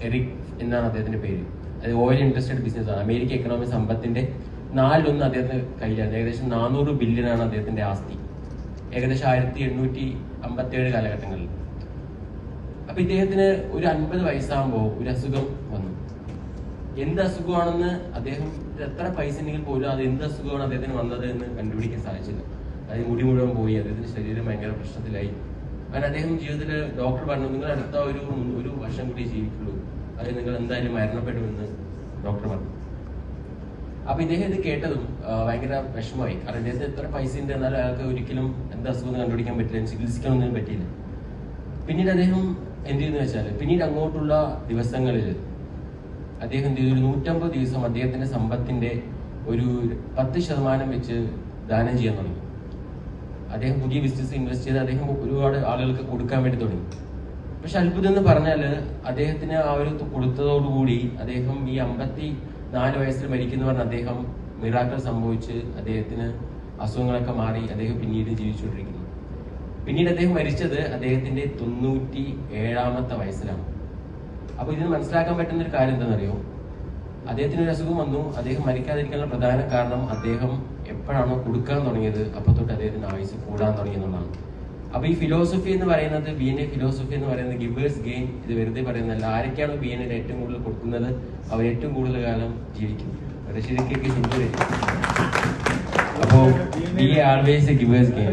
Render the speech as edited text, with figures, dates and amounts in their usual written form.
Eric എന്നാണ് അദ്ദേഹത്തിന്റെ പേര്. അത് ഓയിൽ ഇൻട്രസ്റ്റഡ് ബിസിനസ്സാണ്. അമേരിക്ക എക്കണോമിക് സമ്പത്തിന്റെ 4/1 അദ്ദേഹത്തിന് കയ്യിലാണ്. ഏകദേശം 400 ബില്യണാണ് അദ്ദേഹത്തിന്റെ ആസ്തി, ഏകദേശം 1857 കാലഘട്ടങ്ങളിൽ. അപ്പൊ ഇദ്ദേഹത്തിന് ഒരു 50 വയസ്സാകുമ്പോൾ ഒരു അസുഖം വന്നു. എന്ത് അസുഖമാണെന്ന് അദ്ദേഹം എത്ര പൈസ ഉണ്ടെങ്കിൽ പോലും അത് എന്ത് അസുഖമാണ് അദ്ദേഹത്തിന് വന്നത് എന്ന് കണ്ടുപിടിക്കാൻ സാധിച്ചില്ല. അതായത് മുടി മുഴുവൻ പോയി, അദ്ദേഹത്തിന്റെ ശരീരം ഭയങ്കര പ്രശ്നത്തിലായി. അങ്ങനെ അദ്ദേഹം ജീവിതത്തിൽ ഡോക്ടർ പറഞ്ഞു, നിങ്ങൾ അടുത്ത ഒരു വർഷം കൂടി ജീവിക്കുള്ളൂ, അത് നിങ്ങൾ എന്തായാലും മരണപ്പെടുമെന്ന് ഡോക്ടർ പറഞ്ഞു. അപ്പൊ ഇദ്ദേഹം ഇത് കേട്ടതും ഭയങ്കര വിഷമമായി. കാരണം ഇദ്ദേഹത്തിന് എത്ര പൈസ ഉണ്ട്, എന്നാൽ അയാൾക്ക് ഒരിക്കലും എന്ത് അസുഖം കണ്ടുപിടിക്കാൻ പറ്റില്ല, ചികിത്സിക്കാനൊന്നും പറ്റിയില്ല. പിന്നീട് അദ്ദേഹം എന്ത് ചെയ്യുന്നു വെച്ചാൽ, പിന്നീട് അങ്ങോട്ടുള്ള ദിവസങ്ങളിൽ അദ്ദേഹം എന്ത് ചെയ്തു, 150 ദിവസം അദ്ദേഹത്തിന്റെ സമ്പത്തിന്റെ ഒരു 10% വെച്ച് ദാനം ചെയ്യാൻ തുടങ്ങി. അദ്ദേഹം പുതിയ ബിസിനസ് ഇൻവെസ്റ്റ് ചെയ്ത് അദ്ദേഹം ഒരുപാട് ആളുകൾക്ക് കൊടുക്കാൻ വേണ്ടി തുടങ്ങി. പക്ഷെ അത്ഭുതം എന്ന് പറഞ്ഞാൽ അദ്ദേഹത്തിന് ആ ഒരു കൊടുത്തതോടുകൂടി അദ്ദേഹം ഈ 54 വയസ്സിൽ മരിക്കുന്നു പറഞ്ഞ അദ്ദേഹം മിറാക്കിൾ സംഭവിച്ച് അദ്ദേഹത്തിന് അസുഖങ്ങളൊക്കെ മാറി അദ്ദേഹം പിന്നീട് ജീവിച്ചുകൊണ്ടിരിക്കുന്നു. പിന്നീട് അദ്ദേഹം മരിച്ചത് അദ്ദേഹത്തിന്റെ 97ാമത്തെ വയസ്സിലാണ്. അപ്പൊ ഇതിന് മനസ്സിലാക്കാൻ പറ്റുന്ന ഒരു കാര്യം എന്താണെന്നറിയോ, അദ്ദേഹത്തിന് ഒരു അസുഖം വന്നു, അദ്ദേഹം മരിക്കാതിരിക്കാനുള്ള പ്രധാന കാരണം അദ്ദേഹം എപ്പോഴാണോ കൊടുക്കാൻ തുടങ്ങിയത് അപ്പൊ തൊട്ട് അദ്ദേഹത്തിന് ആയുസ് കൂടാൻ തുടങ്ങിയെന്നുള്ളതാണ്. അപ്പൊ ഈ ഫിലോസഫി എന്ന് പറയുന്നത്, BNA ഫിലോസഫി എന്ന് പറയുന്നത് ഗിവേഴ്സ് ഗെയിൻ, ഇത് വെറുതെ പറയുന്നതല്ല. ആരൊക്കെയാണോ BNA ഏറ്റവും കൂടുതൽ കൊടുക്കുന്നത് അവർ ഏറ്റവും കൂടുതൽ കാലം ജീവിക്കും. ശരിക്കും അപ്പോ B always A givers gain.